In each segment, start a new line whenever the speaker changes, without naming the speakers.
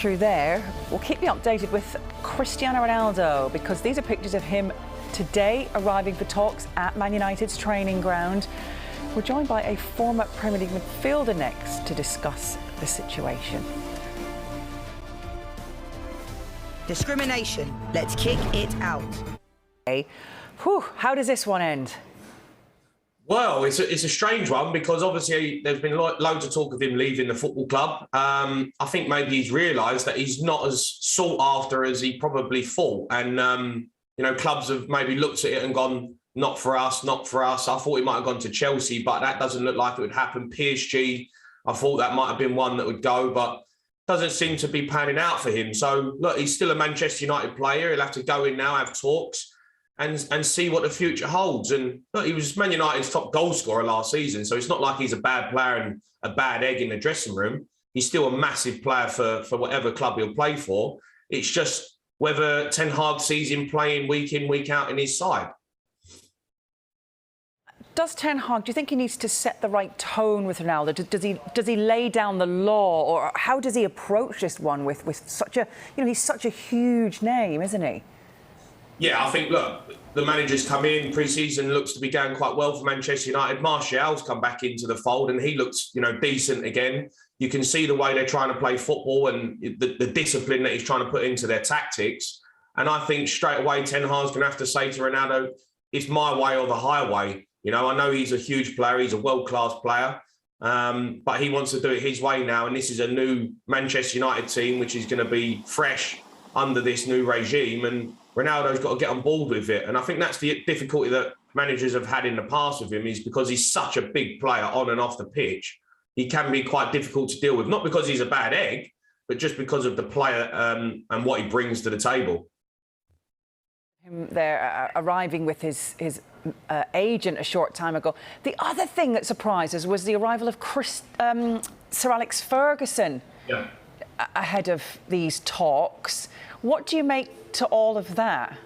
through there. We'll keep you updated with Cristiano Ronaldo, because these are pictures of him today arriving for talks at Man United's training ground. We're joined by a former Premier League midfielder next to discuss the situation.
Discrimination. Let's kick it out.
Whew, how does this one end?
Well, it's a strange one, because obviously there's been loads of talk of him leaving the football club. I think maybe he's realised that he's not as sought after as he probably thought. And, clubs have maybe looked at it and gone, not for us, not for us. I thought he might have gone to Chelsea, but that doesn't look like it would happen. PSG, I thought that might have been one that would go, but doesn't seem to be panning out for him. So, look, he's still a Manchester United player. He'll have to go in now, have talks, and see what the future holds. And look, he was Man United's top goal scorer last season, so it's not like he's a bad player and a bad egg in the dressing room. He's still a massive player for whatever club he'll play for. It's just whether Ten Hag sees him playing week in, week out in his side.
Does Ten Hag, do you think he needs to set the right tone with Ronaldo? Does he lay down the law, or how does he approach this one with such a, he's such a huge name, isn't he?
Yeah, I think, look, the manager's come in, pre-season looks to be going quite well for Manchester United. Martial's come back into the fold and he looks, decent again. You can see the way they're trying to play football and the discipline that he's trying to put into their tactics. And I think straight away Ten Hag's going to have to say to Ronaldo, it's my way or the highway. I know he's a huge player, he's a world-class player, but he wants to do it his way now. And this is a new Manchester United team, which is going to be fresh under this new regime. And Ronaldo's got to get on board with it. And I think that's the difficulty that managers have had in the past with him, is because he's such a big player on and off the pitch. He can be quite difficult to deal with, not because he's a bad egg, but just because of the player and what he brings to the table.
They're arriving with his agent a short time ago. The other thing that surprised us was the arrival of Sir Alex Ferguson ahead of these talks. What do you make to all of that?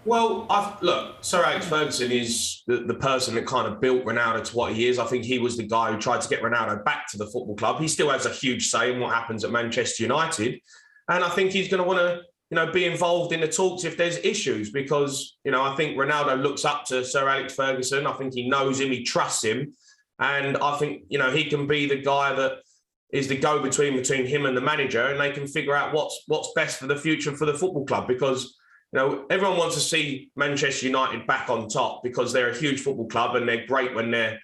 Well, look, Sir Alex Ferguson is the person that kind of built Ronaldo to what he is. I think he was the guy who tried to get Ronaldo back to the football club. He still has a huge say in what happens at Manchester United. And I think he's going to want to be involved in the talks if there's issues, because, I think Ronaldo looks up to Sir Alex Ferguson. I think he knows him, he trusts him. And I think, he can be the guy that is the go-between between him and the manager, and they can figure out what's best for the future for the football club. Because, everyone wants to see Manchester United back on top, because they're a huge football club and they're great when they're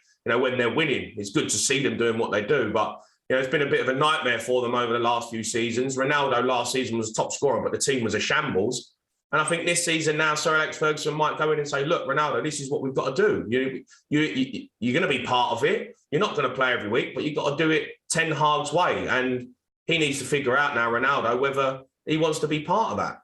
winning. It's good to see them doing what they do, but it's been a bit of a nightmare for them over the last few seasons. Ronaldo last season was top scorer, but the team was a shambles. And I think this season now, Sir Alex Ferguson might go in and say, look, Ronaldo, this is what we've got to do. You're going to be part of it. You're not going to play every week, but you've got to do it Ten Hag's way. And he needs to figure out now, Ronaldo, whether he wants to be part of that.